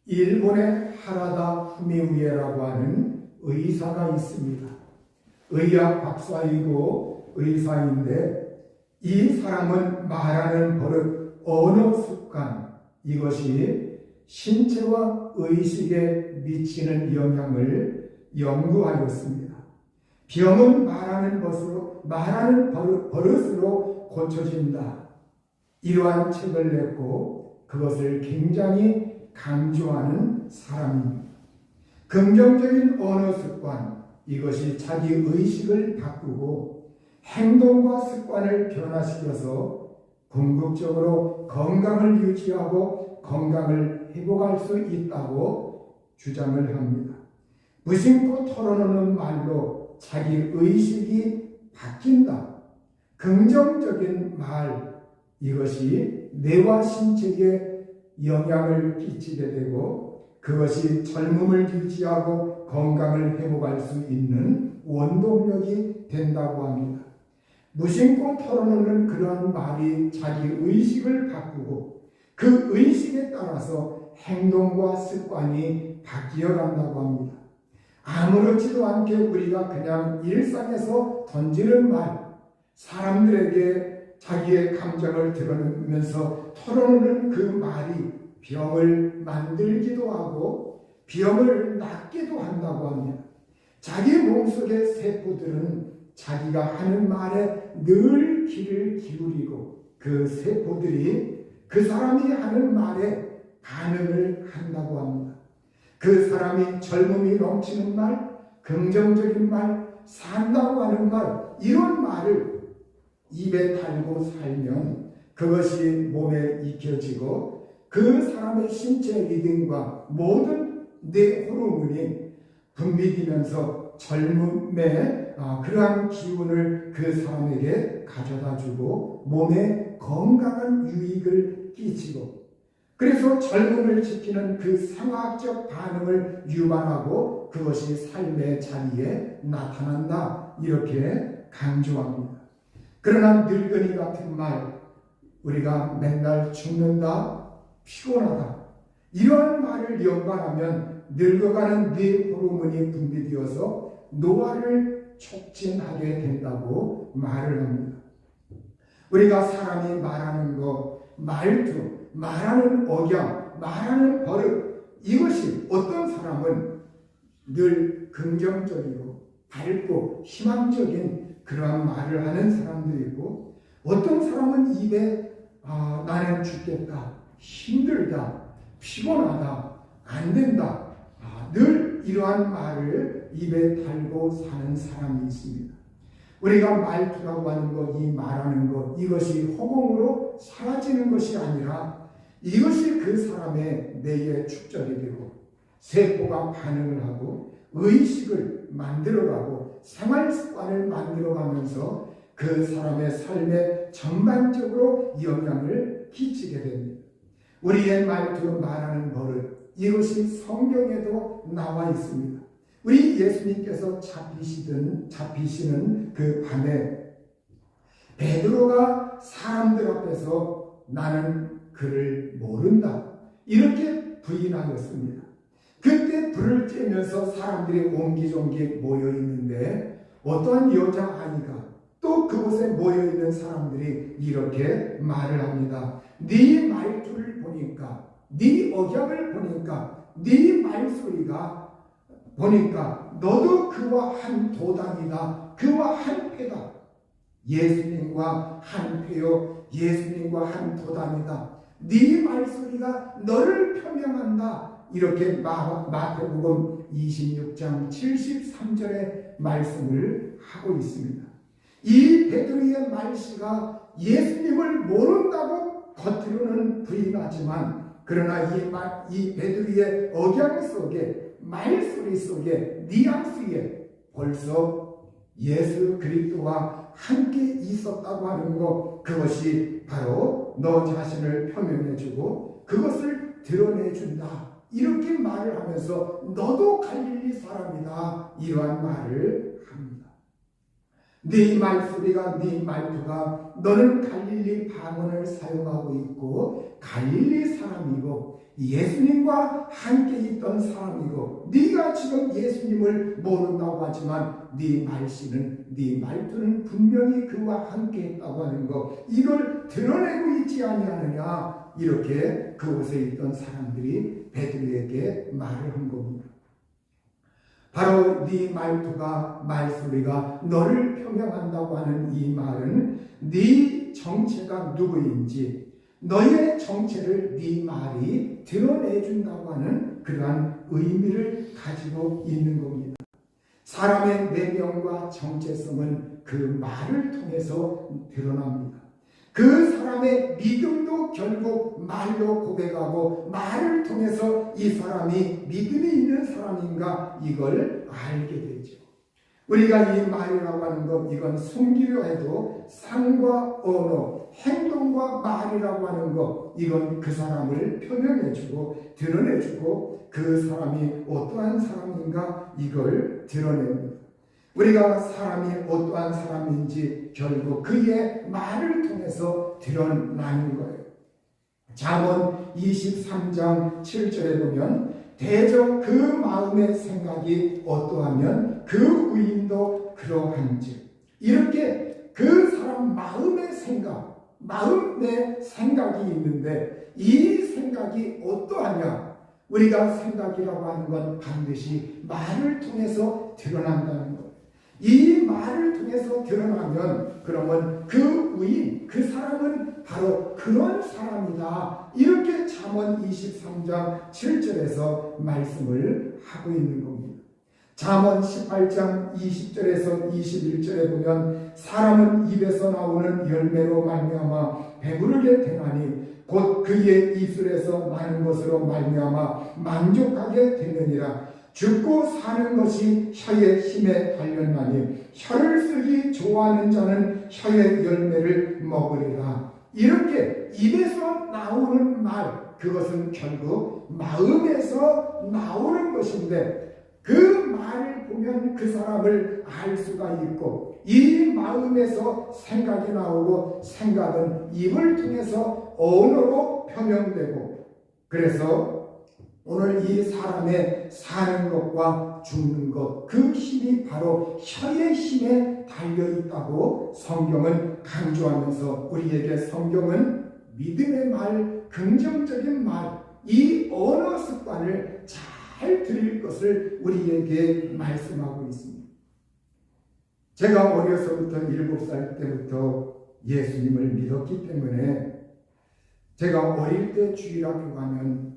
일본의 하라다 후미우에라고 하는 의사가 있습니다. 의학 박사이고 의사인데 이 사람은 말하는 버릇, 언어 습관, 이것이 신체와 의식에 미치는 영향을 연구하였습니다. 병은 말하는 버릇으로 고쳐진다. 이러한 책을 냈고 그것을 굉장히 강조하는 사람입니다. 긍정적인 언어 습관, 이것이 자기 의식을 바꾸고 행동과 습관을 변화시켜서 궁극적으로 건강을 유지하고 건강을 회복할 수 있다고 주장을 합니다. 무심코 털어놓는 말로 자기 의식이 바뀐다. 긍정적인 말, 이것이 뇌와 신체에 영향을 끼치게 되고 그것이 젊음을 유지하고 건강을 회복할 수 있는 원동력이 된다고 합니다. 무심코 털어놓는 그런 말이 자기 의식을 바꾸고 그 의식에 따라서 행동과 습관이 바뀌어 간다고 합니다. 아무렇지도 않게 우리가 그냥 일상에서 던지는 말, 사람들에게 자기의 감정을 드러내면서 털어놓는 그 말이 병을 만들기도 하고 병을 낫기도 한다고 합니다. 자기 몸속의 세포들은 자기가 하는 말에 늘 귀를 기울이고 그 세포들이 그 사람이 하는 말에 반응을 한다고 합니다. 그 사람이 젊음이 넘치는 말, 긍정적인 말, 산다고 하는 말, 이런 말을 입에 달고 살면 그것이 몸에 익혀지고 그 사람의 신체 리듬과 모든 뇌 호르몬이 분비되면서 젊음의 그러한 기운을 그 사람에게 가져다주고 몸에 건강한 유익을 끼치고 그래서 젊음을 지키는 그 생화학적 반응을 유발하고 그것이 삶의 자리에 나타난다, 이렇게 강조합니다. 그러나 늙은이 같은 말, 우리가 맨날 죽는다, 피곤하다, 이러한 말을 연관하면 늙어가는 뇌 호르몬이 분비되어서 노화를 촉진하게 된다고 말을 합니다. 우리가 사람이 말하는 것, 말투, 말하는 억양, 말하는 버릇, 이것이 어떤 사람은 늘 긍정적이고 밝고 희망적인 그러한 말을 하는 사람도 있고 어떤 사람은 입에 나는 죽겠다, 힘들다, 피곤하다, 안 된다, 늘 이러한 말을 입에 달고 사는 사람이 있습니다. 우리가 말투라고 하는 것, 이 말하는 것, 이것이 허공으로 사라지는 것이 아니라 이것이 그 사람의 뇌에 축적이 되고 세포가 반응을 하고 의식을 만들어가고 생활 습관을 만들어가면서 그 사람의 삶에 전반적으로 영향을 끼치게 됩니다. 우리의 말투, 말하는 버릇, 이것이 성경에도 나와 있습니다. 우리 예수님께서 잡히시는 그 밤에 베드로가 사람들 앞에서 나는 그를 모른다, 이렇게 부인하였습니다. 그때 불을 쬐면서 사람들이 옹기종기 모여 있는데 어떠한 여자아이가 또 그곳에 모여 있는 사람들이 이렇게 말을 합니다. 네 말투를 보니까, 네 억양을 보니까, 네 말소리가 보니까 너도 그와 한 도당이다, 그와 한 패다. 예수님과 한 패요, 예수님과 한 도당이다. 네 말소리가 너를 표명한다. 이렇게 마태복음 26장 73절의 말씀을 하고 있습니다. 이 베드로의 말씨가 예수님을 모른다고 겉으로는 부인하지만 그러나 이 베드로의 억양 속에, 말소리 속에, 뉘앙스에 벌써 예수 그리스도와 함께 있었다고 하는 것, 그것이 바로 너 자신을 표명해주고 그것을 드러내준다, 이렇게 말을 하면서 너도 갈릴리 사람이다, 이러한 말을 합니다. 네 말소리가 네 말투가 너는 갈릴리 방언을 사용하고 있고 갈릴리 사람이고 예수님과 함께 있던 사람이고 네가 지금 예수님을 모른다고 하지만 네 말씨는 네 말투는 분명히 그와 함께 했다고 하는 것 이걸 드러내고 있지 아니하느냐 이렇게 그곳에 있던 사람들이 베드로에게 말을 한 겁니다. 바로 네 말투가 말소리가 너를 표명한다고 하는 이 말은 네 정체가 누구인지 너의 정체를 네 말이 드러내준다고 하는 그러한 의미를 가지고 있는 겁니다. 사람의 내면과 정체성은 그 말을 통해서 드러납니다. 그 사람의 믿음도 결국 말로 고백하고 말을 통해서 이 사람이 믿음이 있는 사람인가 이걸 알게 되죠. 우리가 이 말이라고 하는 것 이건 숨기려 해도 삶과 언어, 행동과 말이라고 하는 것 이건 그 사람을 표명해주고 드러내주고 그 사람이 어떠한 사람인가 이걸 드러냅니다. 우리가 사람이 어떠한 사람인지 결국 그의 말을 통해서 드러나는 거예요. 잠언 23장 7절에 보면 대저 그 마음의 생각이 어떠하면 그 의인도 그러한지 이렇게 그 사람 마음의 생각, 마음의 생각이 있는데 이 생각이 어떠하냐 우리가 생각이라고 하는 건 반드시 말을 통해서 드러난다는 것. 이 말을 통해서 드러나면 그러면 그 의인, 그 사람은 바로 그런 사람이다. 이렇게 잠언 23장 7절에서 말씀을 하고 있는 겁니다. 잠언 18장 20절에서 21절에 보면 사람은 입에서 나오는 열매로 말미암아 배부르게 되나니 곧 그의 입술에서 나는 것으로 말미암아 만족하게 되느니라. 죽고 사는 것이 혀의 힘에 달렸나니 혀를 쓰기 좋아하는 자는 혀의 열매를 먹으리라. 이렇게 입에서 나오는 말 그것은 결국 마음에서 나오는 것인데 그 말을 보면 그 사람을 알 수가 있고 이 마음에서 생각이 나오고 생각은 입을 통해서 언어로 표명되고 그래서 오늘 이 사람의 사는 것과 죽는 것, 그 힘이 바로 혀의 힘에 달려있다고 성경은 강조하면서 우리에게 성경은 믿음의 말, 긍정적인 말, 이 언어 습관을 잘 들일 것을 우리에게 말씀하고 있습니다. 제가 어려서부터 7살 때부터 예수님을 믿었기 때문에 제가 어릴 때 주일학교 가면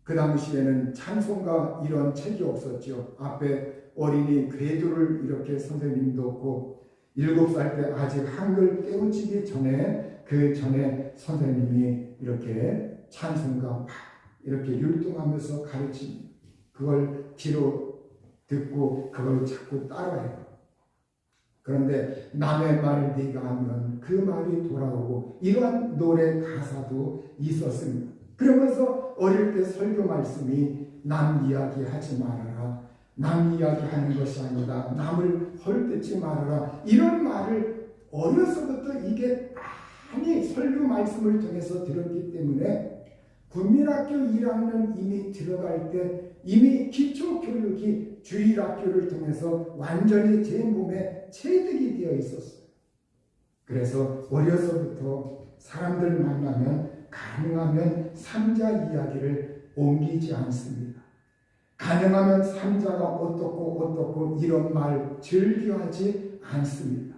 그 당시에는 찬송가 이런 책이 없었죠. 앞에 어린이 궤도를 이렇게 선생님도 없고 7살 때 아직 한글 깨우치기 전에 그 전에 선생님이 이렇게 찬송가 막 이렇게 율동하면서 가르칩니다. 그걸 귀로 듣고 그걸 자꾸 따라해요. 그런데 남의 말을 네가 하면 그 말이 돌아오고 이러한 노래 가사도 있었습니다. 그러면서 어릴 때 설교 말씀이 남 이야기 하지 말아라. 남 이야기 하는 것이 아니다. 남을 헐뜯지 말아라. 이런 말을 어려서부터 이게 많이 설교 말씀을 통해서 들었기 때문에 국민학교 1학년 이미 들어갈 때 이미 기초교육이 주일학교를 통해서 완전히 제 몸에 체득이 되어 있었어요. 그래서 어려서부터 사람들 만나면 가능하면 삼자 이야기를 옮기지 않습니다. 가능하면 삼자가 어떻고 이런 말 즐겨하지 않습니다.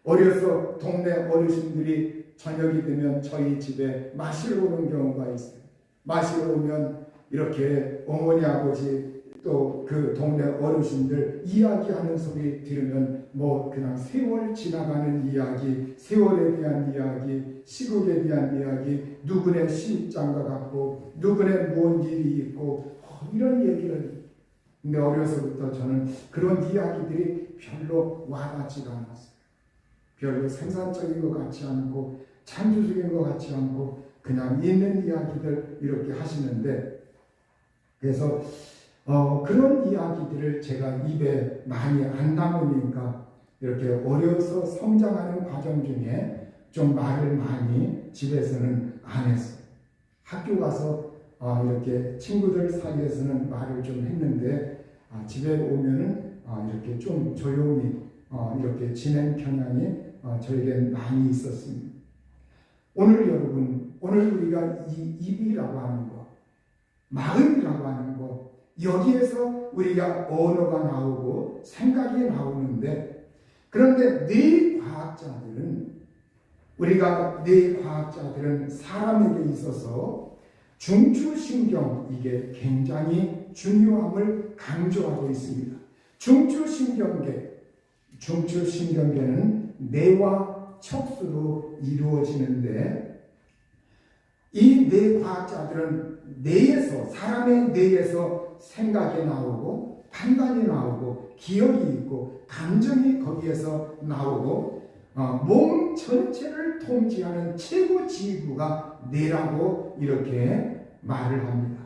어려서 동네 어르신들이 저녁이 되면 저희 집에 마시러 오는 경우가 있어요. 마시러 오면 이렇게 어머니 아버지 또 그 동네 어르신들 이야기하는 소리 들으면 뭐 그냥 세월 지나가는 이야기, 세월에 대한 이야기, 시국에 대한 이야기, 누구네 신장가 같고 누구네 뭔 일이 있고 이런 얘기를. 근데 어려서부터 저는 그런 이야기들이 별로 와닿지가 않았어요. 별로 생산적인 것 같지 않고 창조적인 것 같지 않고 그냥 있는 이야기들 이렇게 하시는데 그래서 그런 이야기들을 제가 입에 많이 안 담으니까 이렇게 어려서 성장하는 과정 중에 좀 말을 많이 집에서는 안 했어요. 학교 가서 이렇게 친구들 사이에서는 말을 좀 했는데 집에 오면은 이렇게 좀 조용히 이렇게 지낸 경향이 저에겐 많이 있었습니다. 오늘 여러분, 오늘 우리가 이 입이라고 하는 것, 마음이라고 하는 것, 여기에서 우리가 언어가 나오고 생각이 나오는데, 그런데 뇌과학자들은 사람에게 있어서 중추신경, 이게 굉장히 중요함을 강조하고 있습니다. 중추신경계는 뇌와 척수로 이루어지는데, 이 뇌과학자들은 사람의 뇌에서 생각이 나오고 판단이 나오고 기억이 있고 감정이 거기에서 나오고 몸 전체를 통치하는 최고 지휘부가 뇌라고 이렇게 말을 합니다.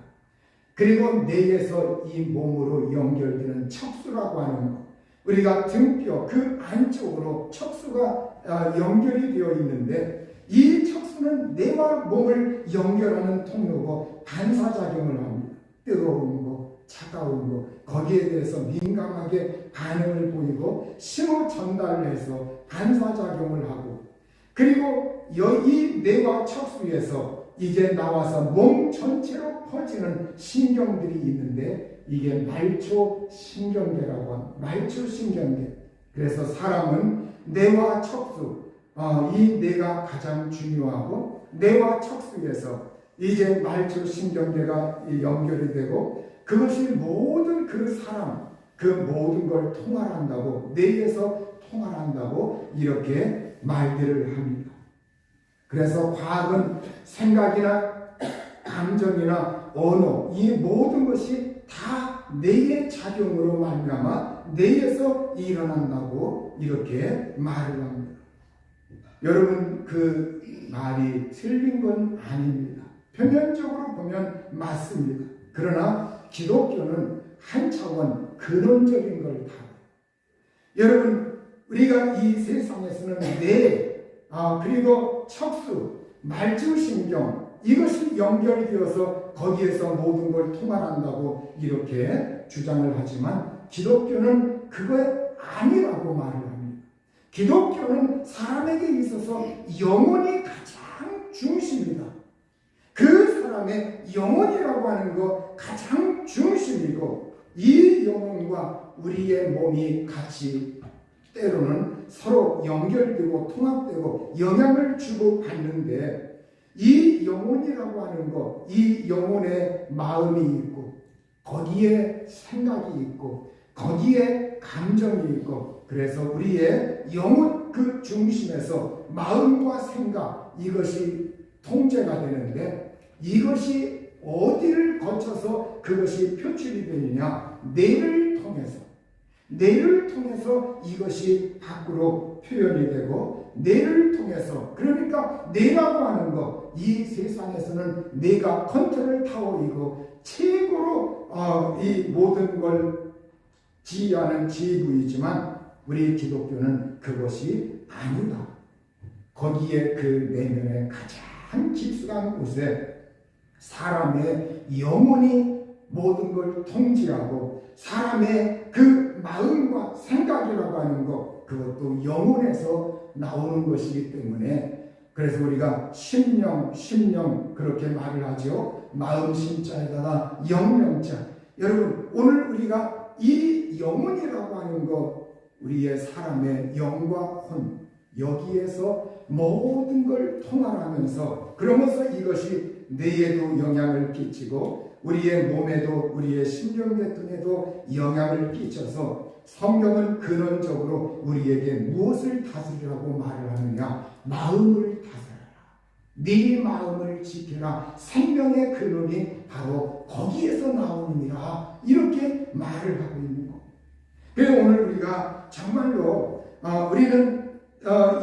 그리고 뇌에서 이 몸으로 연결되는 척수라고 하는 것, 우리가 등뼈 그 안쪽으로 척수가 연결이 되어 있는데, 이 척수는 뇌와 몸을 연결하는 통로고 반사작용을 합니다. 뜨거운 거, 차가운 거, 거기에 대해서 민감하게 반응을 보이고 신호 전달을 해서 반사작용을 하고, 그리고 이 뇌와 척수에서 이제 나와서 몸 전체로 퍼지는 신경들이 있는데, 이게 말초신경계라고 합니다. 말초신경계. 그래서 사람은 뇌와 척수, 이 뇌가 가장 중요하고, 뇌와 척수에서 이제 말초신경계가 연결이 되고, 그것이 모든 그 모든 걸 통할한다고, 뇌에서 통할한다고 이렇게 말들을 합니다. 그래서 과학은 생각이나 감정이나 언어, 이 모든 것이 다 뇌의 작용으로 말미암아 뇌에서 일어난다고 이렇게 말을 합니다. 여러분, 그 말이 틀린 건 아닙니다. 표면적으로 보면 맞습니다. 그러나 기독교는 한 차원 근원적인 걸 다뤄요. 여러분, 우리가 이 세상에서는 뇌, 그리고 척수, 말초신경, 이것이 연결되어서 거기에서 모든 걸 통할한다고 이렇게 주장을 하지만, 기독교는 그거 아니라고 말을 합니다. 기독교는 사람에게 있어서 영혼이 가장 중심이다. 그 사람의 영혼이라고 하는 것 가장 중심이고, 이 영혼과 우리의 몸이 같이 때로는 서로 연결되고 통합되고 영향을 주고 받는데, 이 영혼이라고 하는 것, 이 영혼의 마음이 있고 거기에 생각이 있고 거기에 감정이 있고, 그래서 우리의 영혼 그 중심에서 마음과 생각, 이것이 통제가 되는데, 이것이 어디를 거쳐서 그것이 표출이 되느냐? 뇌를 통해서 이것이 밖으로 표현이 되고, 뇌를 통해서, 그러니까 뇌라고 하는 것, 이 세상에서는 뇌가 컨트롤 타워이고 최고로 이 모든 걸 지휘하는 지휘부이지만, 우리 기독교는 그것이 아니다. 거기에 그 내면의 가장 깊숙한 곳에 사람의 영혼이 모든 걸 통제하고, 사람의 그 마음과 생각이라고 하는 것, 그것도 영혼에서 나오는 것이기 때문에, 그래서 우리가 심령 그렇게 말을 하죠. 마음 심자에다가 영령자. 여러분, 오늘 우리가 이 영혼이라고 하는 것, 우리의 사람의 영과 혼, 여기에서 모든 걸 통할하면서, 그러면서 이것이 뇌에도 영향을 끼치고 우리의 몸에도 우리의 신경계통에도 영향을 끼쳐서, 성경은 근원적으로 우리에게 무엇을 다스리라고 말을 하느냐? 마음을 다스려라. 네 마음을 지켜라. 생명의 근원이 바로 거기에서 나오느니라. 이렇게 말을 하고 있는 겁니다. 그래서 오늘 우리가 정말로 우리는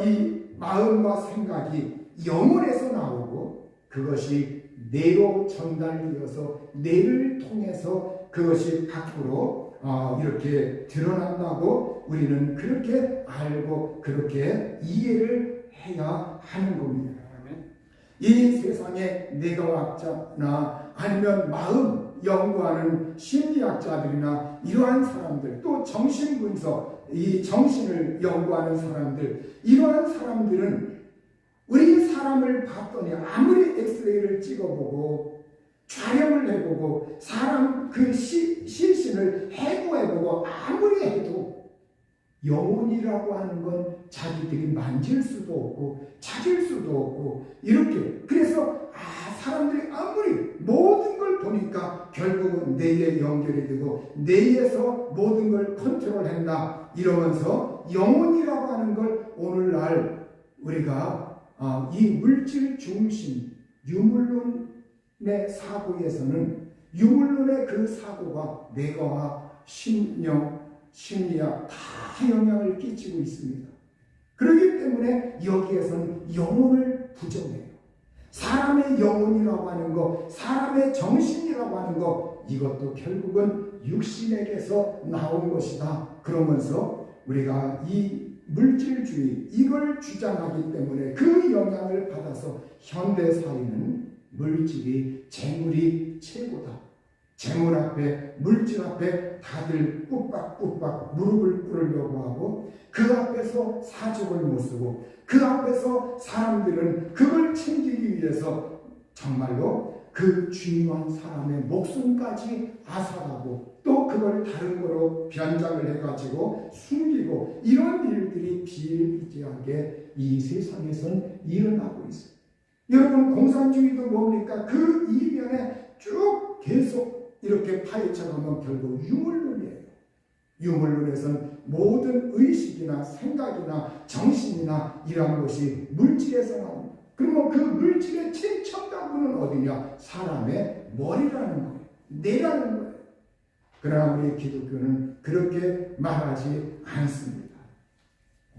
이 마음과 생각이 영혼에서 나오고, 그것이 뇌로 전달되어서 뇌를 통해서 그것이 밖으로 이렇게 드러난다고 우리는 그렇게 알고 그렇게 이해를 해야 하는 겁니다. 이 세상에 뇌과학자나 아니면 마음 연구하는 심리학자들이나 이러한 사람들, 또 정신분석, 이 정신을 연구하는 사람들, 이러한 사람들은 우리 사람을 봤더니 아무리 엑스레이를 찍어보고 촬영을 해보고 사람 그 실신을 해부해보고 아무리 해도 영혼이라고 하는 건 자기들이 만질 수도 없고 찾을 수도 없고 이렇게, 그래서 사람들이 아무리 모든 걸 보니까 결국은 뇌에 연결이 되고 뇌에서 모든 걸 컨트롤한다 이러면서 영혼이라고 하는 걸 오늘날 우리가 이 물질 중심 유물론의 사고에서는 유물론의 그 사고가 뇌과학, 심리학 다 영향을 끼치고 있습니다. 그렇기 때문에 여기에서는 영혼을 부정해요. 사람의 영혼이라고 하는 것, 사람의 정신이라고 하는 것, 이것도 결국은 육신에게서 나온 것이다. 그러면서 우리가 이 물질주의 이걸 주장하기 때문에 그 영향을 받아서 현대사회는 물질이 재물이 최고다. 재물 앞에, 물질 앞에 다들 꾹박꾹박 무릎을 꿇으려고 하고 그 앞에서 사족을 못 쓰고 그 앞에서 사람들은 그걸 챙기기 위해서 정말로 그 중요한 사람의 목숨까지 앗아가고 또 그걸 다른 거로 변장을 해가지고 숨기고 이런 일들이 비일비재하게 이 세상에선 일어나고 있어요. 여러분, 공산주의도 뭡니까? 그 이면에 쭉 계속 이렇게 파헤쳐가면 결국 유물론이에요. 유물론에서는 모든 의식이나 생각이나 정신이나 이런 것이 물질에서 나옵니다. 그러면 그 물질의 최첨단부는 어디냐? 사람의 머리라는 거예요. 뇌라는 거예요. 그러나 우리 기독교는 그렇게 말하지 않습니다.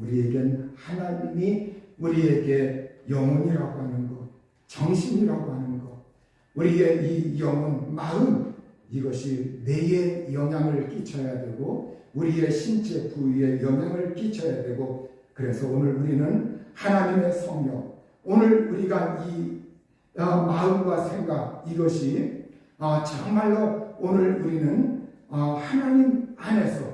우리에겐 하나님이 우리에게 영혼이라고 하는 것, 정신이라고 하는 것, 우리의 이 영혼, 마음, 이것이 뇌에 영향을 끼쳐야 되고 우리의 신체 부위에 영향을 끼쳐야 되고, 그래서 오늘 우리는 하나님의 성령, 오늘 우리가 이 마음과 생각, 이것이 정말로 오늘 우리는 하나님 안에서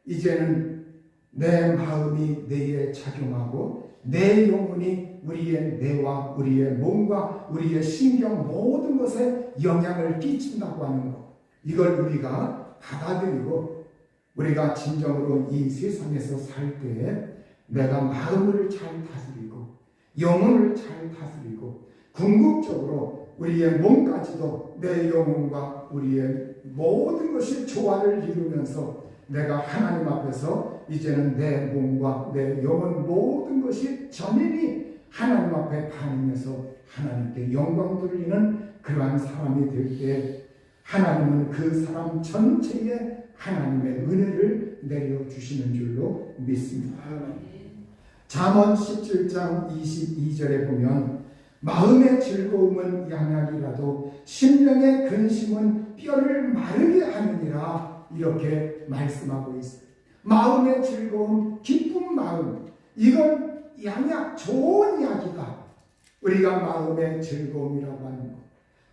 이제는 내 마음이 뇌에 작용하고 내 영혼이 우리의 뇌와 우리의 몸과 우리의 신경 모든 것에 영향을 끼친다고 하는 것, 이걸 우리가 받아들이고 우리가 진정으로 이 세상에서 살 때에 내가 마음을 잘 다스리고 영혼을 잘 다스리고 궁극적으로 우리의 몸까지도 내 영혼과 우리의 모든 것이 조화를 이루면서 내가 하나님 앞에서 이제는 내 몸과 내 영혼 모든 것이 전인이 하나님 앞에 반응해서 하나님께 영광 돌리는 그러한 사람이 될 때 하나님은 그 사람 전체에 하나님의 은혜를 내려주시는 줄로 믿습니다. 잠언 17장 22절에 보면 마음의 즐거움은 양약이라도 심령의 근심은 뼈를 마르게 하느니라, 이렇게 말씀하고 있어요. 마음의 즐거움, 기쁜 마음, 이건 양약, 좋은 약이다. 우리가 마음의 즐거움이라고 하는 것,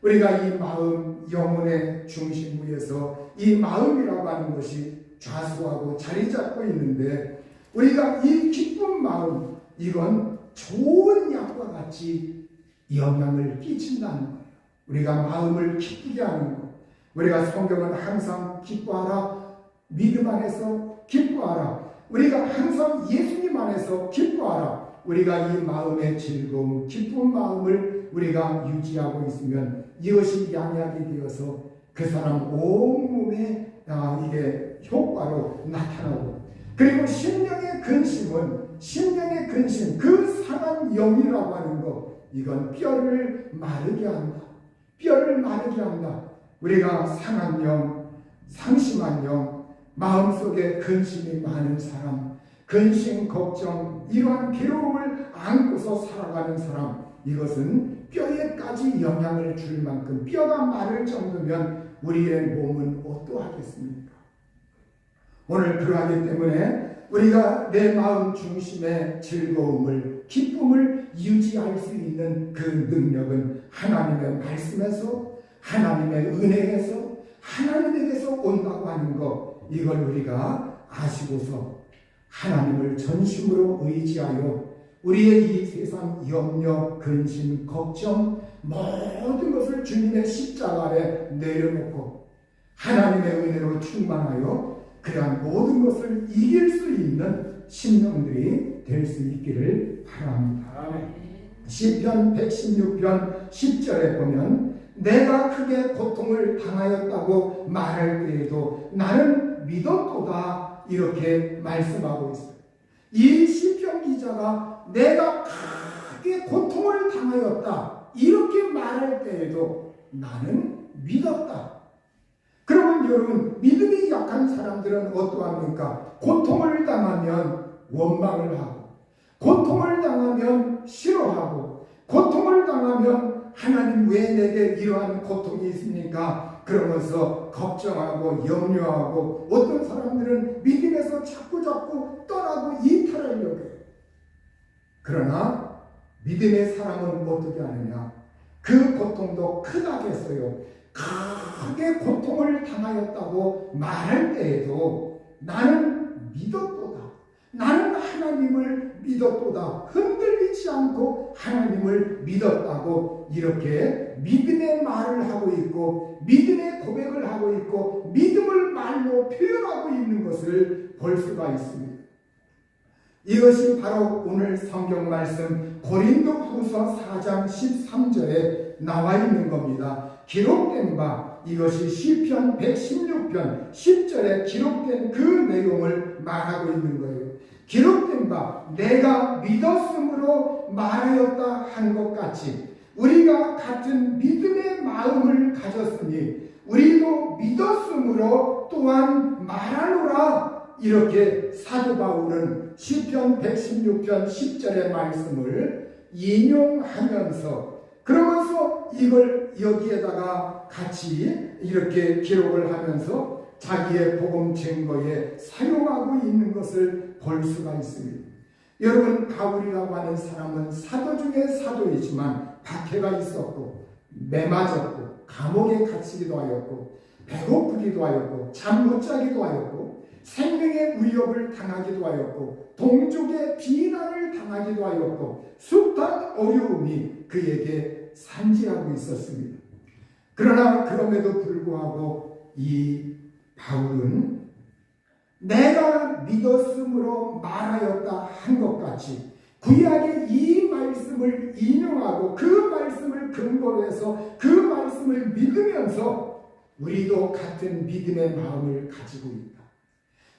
우리가 이 마음, 영혼의 중심부에서 이 마음이라고 하는 것이 좌수하고 자리 잡고 있는데 우리가 이 기쁜 마음, 이건 좋은 약과 같이 영향을 끼친다는 거예요. 우리가 마음을 기쁘게 하는 것, 우리가 성경은 항상 기뻐하라, 믿음 안에서 기뻐하라, 우리가 항상 예수님 안에서 기뻐하라, 우리가 이 마음의 즐거움, 기쁜 마음을 우리가 유지하고 있으면 이것이 양약이 되어서 그 사람 온몸에 이게 효과로 나타나고, 그리고 심령의 근심, 그 상한 영이라고 하는 것, 이건 뼈를 마르게 한다. 뼈를 마르게 한다. 우리가 상한 영, 상심한 영, 마음속에 근심이 많은 사람, 근심, 걱정, 이러한 괴로움을 안고서 살아가는 사람, 이것은 뼈에까지 영향을 줄 만큼 뼈가 마를 정도면 우리의 몸은 어떠하겠습니까? 오늘 그러하기 때문에 우리가 내 마음 중심의 즐거움을, 기쁨을 유지할 수 있는 그 능력은 하나님의 말씀에서, 하나님의 은혜에서, 하나님에게서 온다고 하는 것, 이걸 우리가 아시고서 하나님을 전심으로 의지하여 우리의 이 세상 염려, 근심, 걱정 모든 것을 주님의 십자가 아래 내려놓고 하나님의 은혜로 충만하여 그러한 모든 것을 이길 수 있는 심령들이 될 수 있기를 바랍니다. 시편 116편 10절에 보면 내가 크게 고통을 당하였다고 말할 때에도 나는 믿었도다, 이렇게 말씀하고 있어요. 이 시편 기자가 내가 크게 고통을 당하였다 이렇게 말할 때에도 나는 믿었다. 그러면 여러분, 믿음이 약한 사람들은 어떠합니까? 고통을 당하면 원망을 하고, 고통을 당하면 싫어하고, 고통을 당하면 하나님 왜 내게 이러한 고통이 있습니까? 그러면서 걱정하고 염려하고, 어떤 사람들은 믿음에서 자꾸 떠나고 이탈하려고 해요. 그러나 믿음의 사람은 어떻게 하느냐? 그 고통도 크다겠어요. 크게 고통을 당하였다고 말할 때에도 나는 믿었도다. 나는 하나님을 믿었도다. 흔들리지 않고 하나님을 믿었다고 이렇게 믿음의 말을 하고 있고, 믿음의 고백을 하고 있고, 믿음을 말로 표현하고 있는 것을 볼 수가 있습니다. 이것이 바로 오늘 성경 말씀 고린도후서 4장 13절에 나와 있는 겁니다. 기록된 바, 이것이 시편 116편 10절에 기록된 그 내용을 말하고 있는 거예요. 기록된 바 내가 믿었으므로 말하였다 한 것 같이 우리가 같은 믿음의 마음을 가졌으니 우리도 믿었으므로 또한 말하노라, 이렇게 사도 바울은 시편 116편 10절의 말씀을 인용하면서, 그러면서 이걸 여기에다가 같이 이렇게 기록을 하면서 자기의 복음 증거에 사용하고 있는 것을 볼 수가 있습니다. 여러분, 바울이라고 하는 사람은 사도 중에 사도이지만 박해가 있었고, 매맞았고, 감옥에 갇히기도 하였고, 배고프기도 하였고, 잠 못 자기도 하였고, 생명의 위협을 당하기도 하였고, 동족의 비난을 당하기도 하였고, 숱한 어려움이 그에게 산지하고 있었습니다. 그러나 그럼에도 불구하고 이 바울은 내가 믿었으므로 말하였다 한 것 같이 구약의 이 말씀을 인용하고 그 말씀을 근거로 해서 그 말씀을 믿으면서 우리도 같은 믿음의 마음을 가지고 있다.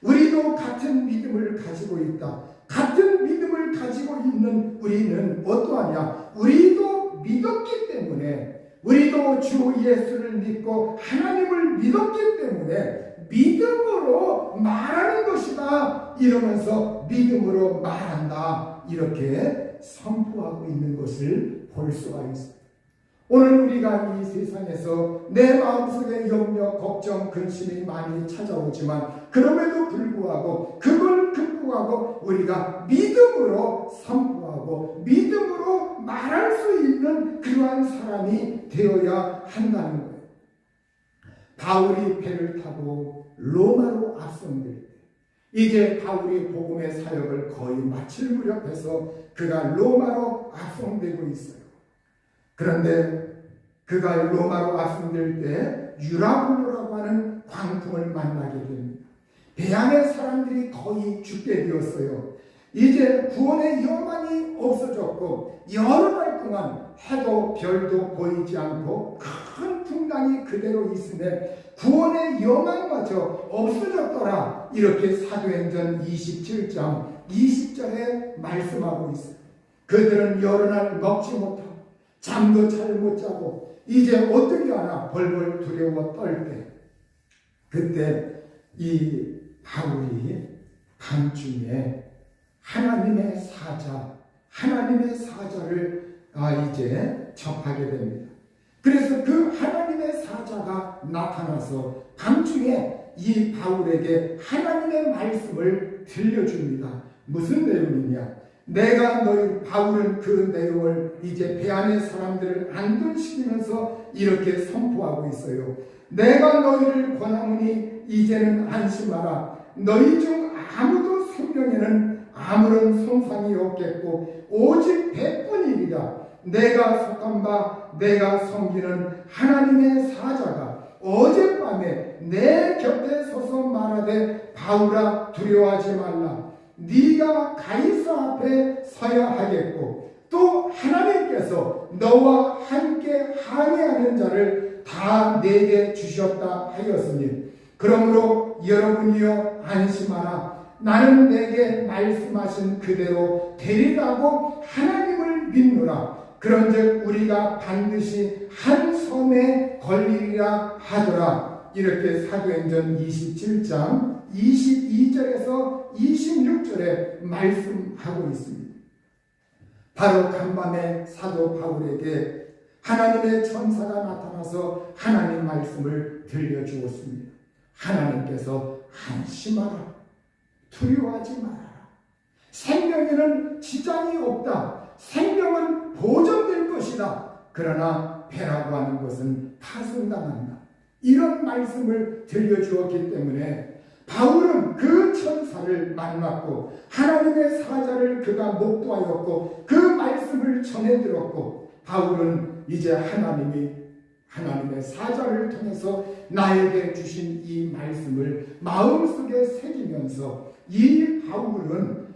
우리도 같은 믿음을 가지고 있다. 같은 믿음을 가지고 있는 우리는 어떠하냐? 우리도 믿었기 때문에, 우리도 주 예수를 믿고 하나님을 믿었기 때문에 믿음으로 말하는 것이다, 이러면서 믿음으로 말한다, 이렇게 선포하고 있는 것을 볼 수가 있습니다. 오늘 우리가 이 세상에서 내 마음속에 염려, 걱정, 근심이 많이 찾아오지만 그럼에도 불구하고 그걸 극복하고 우리가 믿음으로 선포하고 믿음으로 말할 수 있는 그러한 사람이 되어야 한다는 거예요. 바울이 배를 타고 로마로 앞선될 때, 이제 바울이 복음의 사역을 거의 마칠 무렵에서 그가 로마로 앞선되고 있어요. 그런데 그가 로마로 앞선될 때 유라굴로라고 하는 광풍을 만나게 됩니다. 배 안의 사람들이 거의 죽게 되었어요. 이제 구원의 여망이 없어졌고 여러 달 동안 해도 별도 보이지 않고 큰 풍랑이 그대로 있으며 구원의 여망마저 없어졌더라, 이렇게 사도행전 27장 20절에 말씀하고 있어요. 그들은 여러 날 먹지 못하고 잠도 잘 못 자고 이제 어떻게 하나 벌벌 두려워 떨 때, 그때 이 바울이 밤중에 하나님의 사자를 이제 접하게 됩니다. 그래서 그 하나님의 사자가 나타나서 밤중에 이 바울에게 하나님의 말씀을 들려줍니다. 무슨 내용이냐? 내가 바울은 그 내용을 이제 배 안의 사람들을 안둔시키면서 이렇게 선포하고 있어요. 내가 너희를 권하노니 이제는 안심하라. 너희 중 아무도 생명에는 아무런 손상이 없겠고 오직 배뿐이리라. 내가 속한 바 내가 섬기는 하나님의 사자가 어젯밤에 내 곁에 서서 말하되 바울아 두려워하지 말라. 네가 가이사 앞에 서야 하겠고 또 하나님께서 너와 함께 항해하는 자를 다 내게 주셨다 하였으니 그러므로 여러분이여 안심하라. 나는 내게 말씀하신 그대로 되리라고 하나님을 믿노라. 그런즉 우리가 반드시 한 섬에 걸리리라 하더라. 이렇게 사도행전 27장 22절에서 26절에 말씀하고 있습니다. 바로 간밤에 사도 바울에게 하나님의 천사가 나타나서 하나님 말씀을 들려주었습니다. 하나님께서 안심하라. 두려워하지 말아라. 생명에는 지장이 없다. 생명은 보존될 것이다. 그러나 배라고 하는 것은 파손당한다. 이런 말씀을 들려주었기 때문에 바울은 그 천사를 만났고 하나님의 사자를 그가 목도하였고 그 말씀을 전해 들었고 바울은 이제 하나님의 사자를 통해서 나에게 주신 이 말씀을 마음속에 새기면서 이 바울은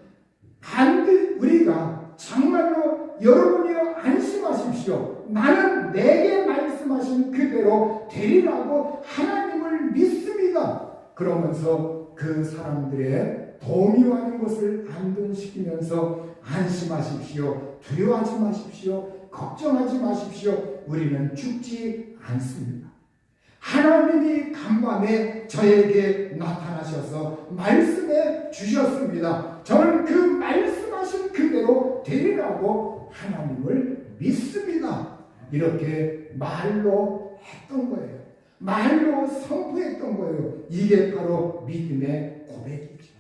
반드시 우리가 정말로 여러분이여 안심하십시오. 나는 내게 말씀하신 그대로 되리라고 하나님을 믿습니다. 그러면서 그 사람들의 동요하는 것을 안동시키면서 안심하십시오. 두려워하지 마십시오. 걱정하지 마십시오. 우리는 죽지 않습니다. 하나님이 간밤에 저에게 나타나셔서 말씀해 주셨습니다. 저는 그 말씀하신 그대로 되리라고 하나님을 믿습니다. 이렇게 말로 했던 거예요. 말로 선포했던 거예요. 이게 바로 믿음의 고백이죠.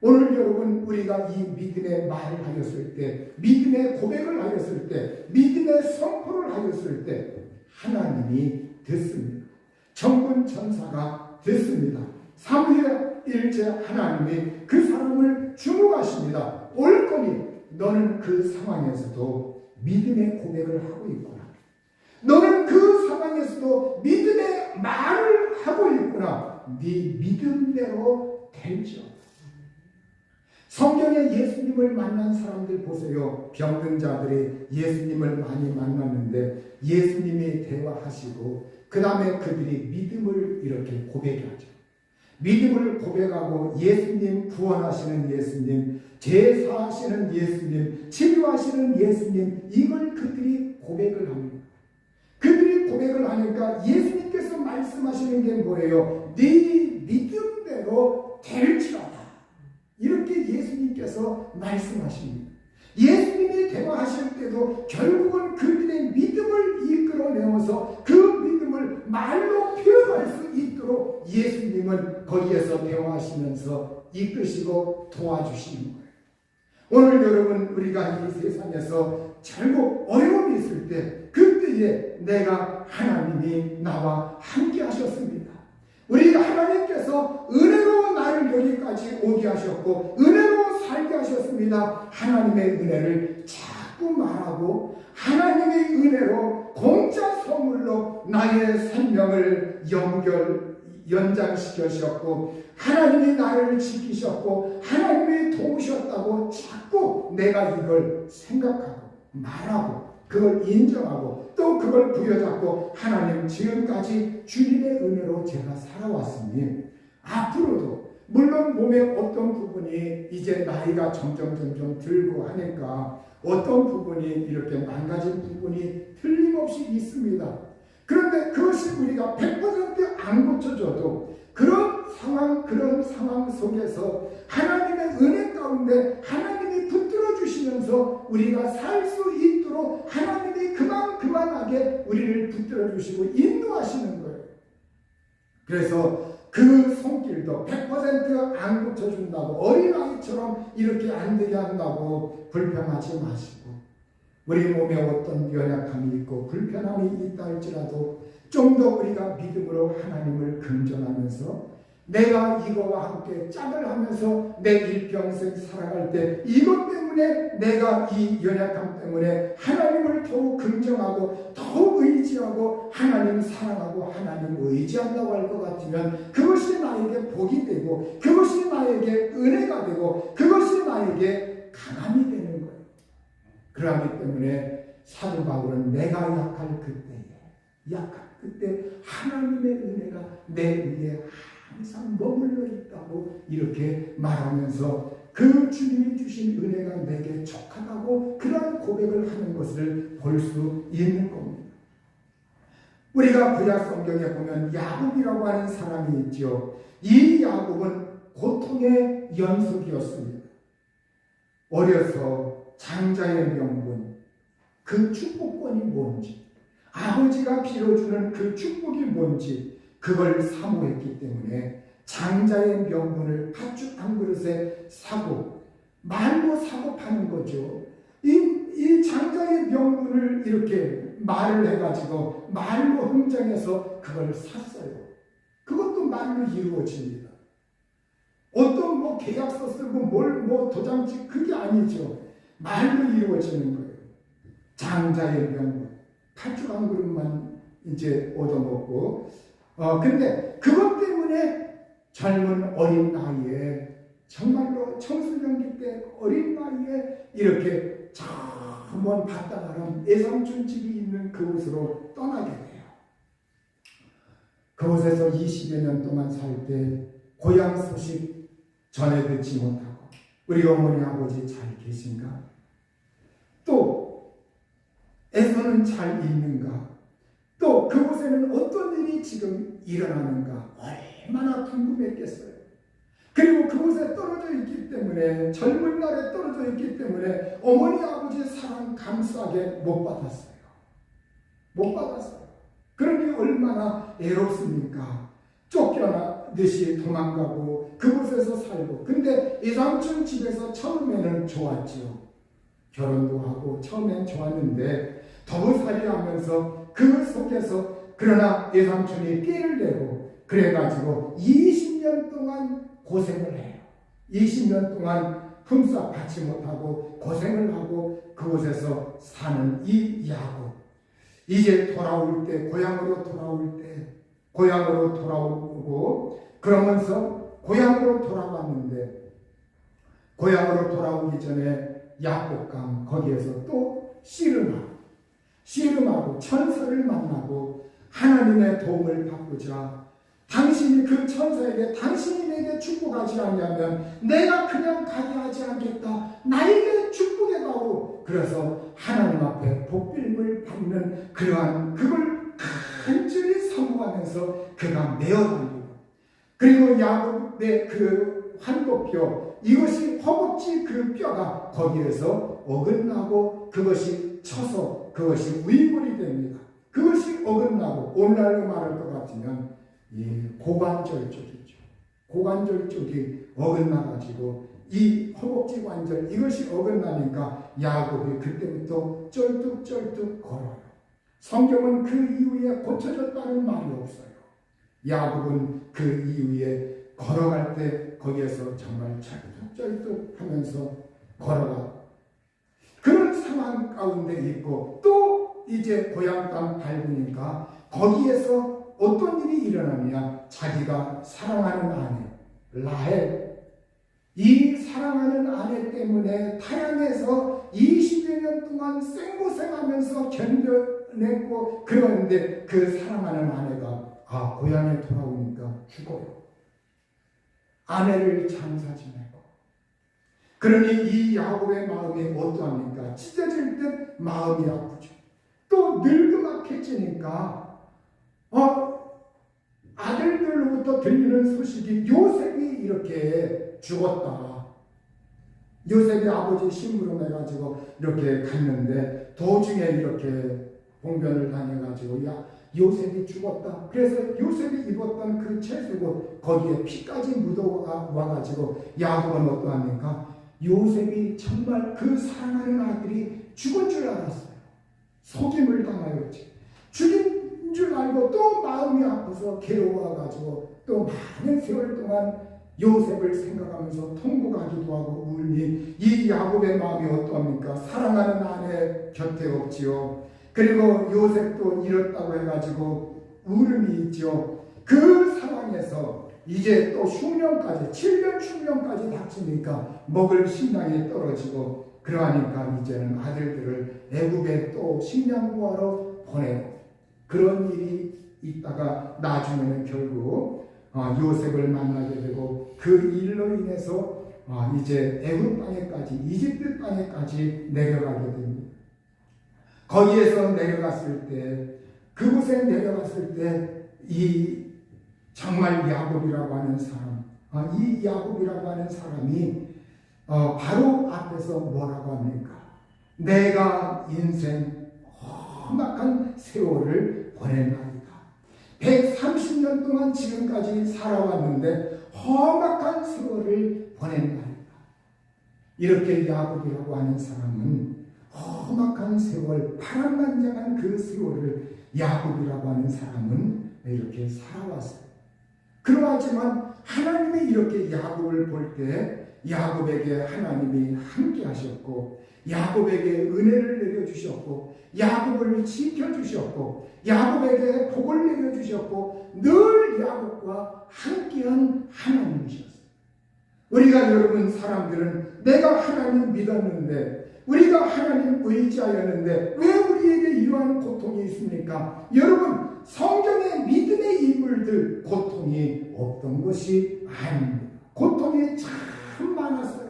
오늘 여러분 우리가 이 믿음의 말을 하였을 때, 믿음의 고백을 하였을 때, 믿음의 선포를 하였을 때 하나님이 듣습니다. 천군 천사가 듣습니다. 사무엘일째 하나님이 그 사람을 주목하십니다. 올거니 너는 그 상황에서도 믿음의 고백을 하고 있구나. 너는 그 상황에서도 믿음의 말을 하고 있구나. 네 믿음대로 될지어다. 성경에 예수님을 만난 사람들 보세요. 병든자들이 예수님을 많이 만났는데 예수님이 대화하시고 그 다음에 그들이 믿음을 이렇게 고백하죠. 믿음을 고백하고 예수님, 구원하시는 예수님, 제사하시는 예수님, 치료하시는 예수님, 이걸 그들이 고백을 합니다. 그들이 고백을 하니까 예수님께서 말씀하시는 게 뭐예요? 네 믿음대로 될지어다. 이렇게 예수님께서 말씀하십니다. 예수님이 대화하실 때도 결국은 그들의 믿음을 이끌어내어서 그 믿음을 말로 표현할 수 있도록 예수님은 거기에서 대화하시면서 이끄시고 도와주시는 거예요. 오늘 여러분 우리가 이 세상에서 결국 어려움이 있을 때 그때에 내가 하나님이 나와 함께 하셨습니다. 우리 하나님께서 은혜로 나를 여기까지 오게 하셨고 은혜로 살게 하셨습니다. 하나님의 은혜를 자꾸 말하고 하나님의 은혜로 공짜 선물로 나의 생명을 연장시키셨고 하나님이 나를 지키셨고 하나님이 도우셨다고 자꾸 내가 이걸 생각하고 말하고 그걸 인정하고 또 그걸 부여잡고 하나님 지금까지 주님의 은혜로 제가 살아왔으니 앞으로도 물론 몸의 어떤 부분이 이제 나이가 점점 들고 하니까 어떤 부분이 이렇게 망가진 부분이 틀림없이 있습니다. 그런데 그것이 우리가 100% 안 고쳐져도 그런 상황 속에서 하나님의 은혜 가운데 하나님이 붙들어 주시면서 우리가 살 수 있도록 하나님이 그만하게 우리를 붙들어 주시고 인도하시는 거예요. 그래서 그 손길도 100% 안 고쳐준다고, 어린아이처럼 이렇게 안 되게 한다고 불평하지 마시고, 우리 몸에 어떤 연약함이 있고 불편함이 있다 할지라도 좀 더 우리가 믿음으로 하나님을 긍정하면서, 내가 이거와 함께 짝을 하면서 내 일평생 살아갈 때 이것 때문에, 내가 이 연약함 때문에 하나님을 더욱 긍정하고 더욱 의지하고 하나님 사랑하고 하나님 의지한다고 할 것 같으면, 그것이 나에게 복이 되고 그것이 나에게 은혜가 되고 그것이 나에게 강함이 되는 거예요. 그러기 때문에 사도 바울은 내가 약할 그때 하나님의 은혜가 내 위에 항상 머물러 있다고 이렇게 말하면서, 그 주님이 주신 은혜가 내게 족하다고 그런 고백을 하는 것을 볼 수 있는 겁니다. 우리가 구약 성경에 보면 야곱이라고 하는 사람이 있죠. 이 야곱은 고통의 연속이었습니다. 어려서 장자의 명분, 그 축복권이 뭔지, 아버지가 빌어주는 그 축복이 뭔지 그걸 사모했기 때문에 장자의 명분을 팥죽 한 그릇에 사고, 말로 사고 파는 거죠. 이 장자의 명분을 이렇게 말을 해가지고 말로 흥정해서 그걸 샀어요. 그것도 말로 이루어집니다. 어떤 뭐 계약서 쓰고 뭐 도장지, 그게 아니죠. 말로 이루어지는 거예요. 장자의 명분, 팥죽 한 그릇만 이제 얻어먹고, 근데 그것 때문에 젊은 어린 나이에, 정말로 청소년기 때 어린 나이에 이렇게 먼 바다가람 애삼촌 집이 있는 그곳으로 떠나게 돼요. 그곳에서 20여 년 동안 살 때 고향 소식 전해 듣지 못하고, 우리 어머니 아버지 잘 계신가? 또 애서는 잘 있는가? 또 그곳에는 어떤 일이 지금 일어나는가? 얼마나 궁금했겠어요. 그리고 그곳에 떨어져 있기 때문에, 젊은 날에 떨어져 있기 때문에 어머니 아버지의 사랑 감싸게 못 받았어요. 못 받았어요. 그러니 얼마나 애롭습니까? 쫓겨나듯이 도망가고 그곳에서 살고. 근데 이삼촌 집에서 처음에는 좋았죠. 결혼도 하고 처음엔 좋았는데 더부살이 하면서 그 속에서, 그러나 예삼촌이 꾀를 내고 그래가지고 20년 동안 고생을 해요. 20년 동안 품삯 받지 못하고 고생을 하고 그곳에서 사는 이 야곱, 이제 돌아올 때, 고향으로 돌아오고 그러면서 고향으로 돌아왔는데, 고향으로 돌아오기 전에 야복강 거기에서 또 씨름하고 천사를 만나고 하나님의 도움을 받고자, 당신이 그 천사에게 당신이 내게 축복하지 않냐면 내가 그냥 가게 하지 않겠다, 나에게 축복해다오. 그래서 하나님 앞에 복빌을 받는 그걸 간절히 사모하면서 그가 메어달리고, 그리고 야곱의 그 환도뼈, 이것이 허벅지 그 뼈가 거기에서 어긋나고 그것이 쳐서 그것이 위골이 됩니다. 그것이 어긋나고, 오늘날로 말할 것 같으면 고관절 쪽이죠. 고관절 쪽이 어긋나가지고 이 허벅지 관절, 이것이 어긋나니까 야곱이 그때부터 쩔뚝쩔뚝 걸어요. 성경은 그 이후에 고쳐졌다는 말이 없어요. 야곱은 그 이후에 걸어갈 때 거기에서 정말 쩔뚝쩔뚝 하면서 걸어가 그런 상황 가운데 있고, 또 이제 고향 땅 밟으니까 거기에서 어떤 일이 일어나느냐, 자기가 사랑하는 아내 라헬, 이 사랑하는 아내 때문에 타향해서 20여 년 동안 생고생하면서 견뎌냈고, 그런데 그 사랑하는 아내가 고향에 돌아오니까 죽어요. 아내를 장사 지내고. 그러니 이 야곱의 마음이 어떠합니까? 찢어질 듯 마음이 아프죠. 또 늙음악해지니까 아들들로부터 들리는 소식이 요셉이 이렇게 죽었다. 요셉이 아버지 심부름 해가지고 이렇게 갔는데 도중에 이렇게 봉변을 당해가지고 요셉이 죽었다. 그래서 요셉이 입었던 그 채수고 거기에 피까지 묻어와가지고 야곱은 어떠합니까? 요셉이 정말 그 사랑하는 아들이 죽은 줄 알았어요. 속임을 당하였지. 죽인 줄 알고 또 마음이 아파서 괴로워가지고 또 많은 세월 동안 요셉을 생각하면서 통곡하기도 하고 울니 이 야곱의 마음이 어떠합니까? 사랑하는 아내 곁에 없지요. 그리고 요셉도 잃었다고 해가지고 울음이 있죠. 그 상황에서 이제 또 흉년까지 7년 흉년까지 닥치니까 먹을 식량이 떨어지고 그러하니까 이제는 아들들을 애굽에 또 식량 구하러 보내고 그런 일이 있다가 나중에는 결국 요셉을 만나게 되고 그 일로 인해서 이제 애굽 땅에까지 이집트 땅에까지 내려가게 됩니다. 거기에서 내려갔을 때 그곳에 내려갔을 때 이 정말 야곱이라고 하는 사람 이 야곱이라고 하는 사람이 바로 앞에서 뭐라고 합니까? 내가 인생 험악한 세월을 보낸답니다. 130년 동안 지금까지 살아왔는데 험악한 세월을 보낸답니다. 이렇게 야곱이라고 하는 사람은 험악한 세월, 파란만장한 그 세월을 야곱이라고 하는 사람은 이렇게 살아왔어요. 그러하지만 하나님이 이렇게 야곱을 볼 때 야곱에게 하나님이 함께 하셨고 야곱에게 은혜를 내려주셨고 야곱을 지켜주셨고 야곱에게 복을 내려주셨고 늘 야곱과 함께한 하나님이셨어요. 우리가 여러분 사람들은 내가 하나님 믿었는데 우리가 하나님 의지하였는데 왜 우리에게 이러한 고통이 있습니까? 여러분 성경의 믿음의 인물들 고통이 없던 것이 아닙니다. 고통이 참 많았어요.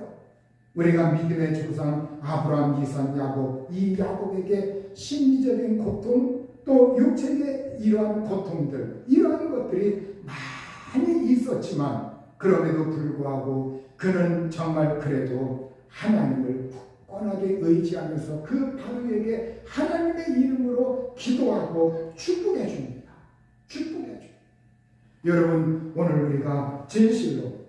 우리가 믿음의 조상 아브라함, 이삭, 야곱 이 야곱에게 심리적인 고통 또 육체의 이러한 고통들 이러한 것들이 많이 있었지만 그럼에도 불구하고 그는 정말 그래도 하나님을 굳건하게 의지하면서 그 바로에게 하나님의 이름으로 기도하고 축복해 줍니다. 축복해 줍니다. 여러분 오늘 우리가 진실로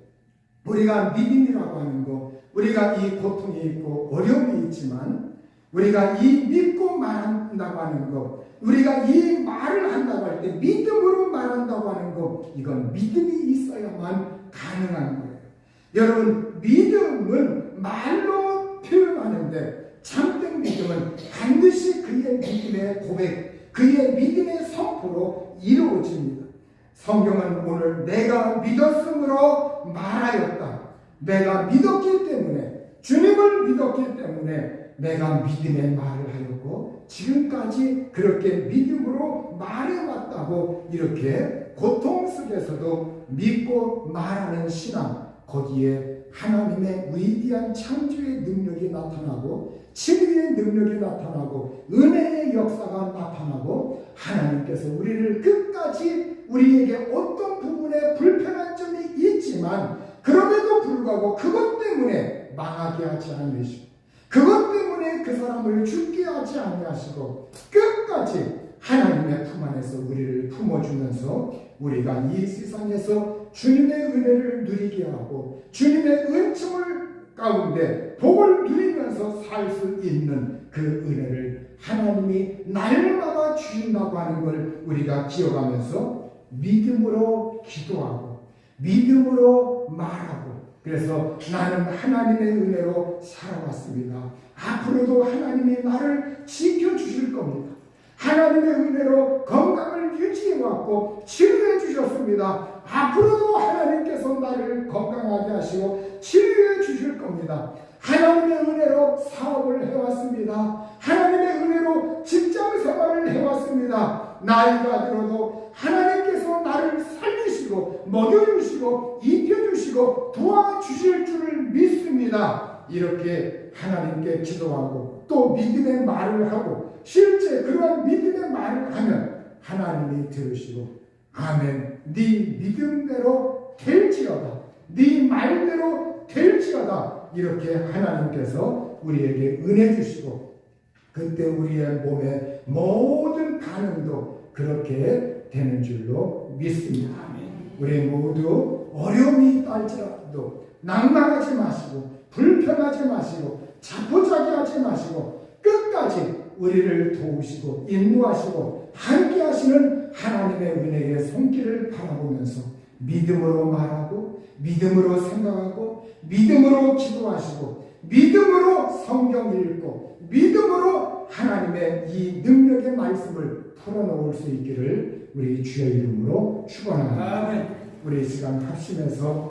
우리가 믿음이라고 하는 거 우리가 이 고통이 있고 어려움이 있지만 우리가 이 믿고 말한다고 하는 거 우리가 이 말을 한다고 할 때 믿음으로 말한다고 하는 거 이건 믿음이 있어야만 가능한 거예요. 여러분 믿음은 말로 표현하는데 참된 믿음은 반드시 그의 믿음의 고백 그의 믿음의 선포로 이루어집니다. 성경은 오늘 내가 믿었으므로 말하였다. 내가 믿었기 때문에 주님을 믿었기 때문에 내가 믿음의 말을 하였고 지금까지 그렇게 믿음으로 말해왔다고 이렇게 고통 속에서도 믿고 말하는 신앙 거기에 하나님의 위대한 창조의 능력이 나타나고 치유의 능력이 나타나고 은혜의 역사가 나타나고 하나님께서 우리를 끝까지 우리에게 어떤 부분에 불편한 점이 있지만 그럼에도 불구하고 그것 때문에 망하게 하지 않으시고 그것 때문에 그 사람을 죽게 하지 아니하시고 끝까지 하나님의 품 안에서 우리를 품어주면서 우리가 이 세상에서 주님의 은혜를 누리게 하고 주님의 은총을 가운데 복을 누리면서 살 수 있는 그 은혜를 하나님이 날마다 주신다고 하는 걸 우리가 기억하면서 믿음으로 기도하고 믿음으로 말하고 그래서 나는 하나님의 은혜로 살아왔습니다. 앞으로도 하나님이 나를 지켜주실 겁니다. 하나님의 은혜로 건강을 유지해왔고 치료해 주셨습니다. 앞으로도 하나님께서 나를 건강하게 하시고 치료해 주실 겁니다. 하나님의 은혜로 사업을 해왔습니다. 하나님의 은혜로 직장 생활을 해왔습니다. 나이가 들어도 하나님께서 나를 살리시고 먹여주시고 입혀주시고 도와주실 줄을 믿습니다. 이렇게 하나님께 기도하고 또 믿음의 말을 하고 실제 그러한 믿음의 말을 하면 하나님이 들으시고 아멘 네 믿음대로 될지어다 네 말대로 될지어다 이렇게 하나님께서 우리에게 은혜 주시고 그때 우리의 몸의 모든 반응도 그렇게 되는 줄로 믿습니다. 우리 모두 어려움이 있다 할지라도 낭망하지 마시고 불평하지 마시고 자포자기하지 마시고 끝까지 우리를 도우시고 인도하시고 함께 하시는 하나님의 은혜의 손길을 바라보면서 믿음으로 말하고 믿음으로 생각하고 믿음으로 기도하시고 믿음으로 성경 읽고 믿음으로 하나님의 이 능력의 말씀을 풀어놓을 수 있기를 우리 주의 이름으로 축원합니다. 우리 시간 합심해서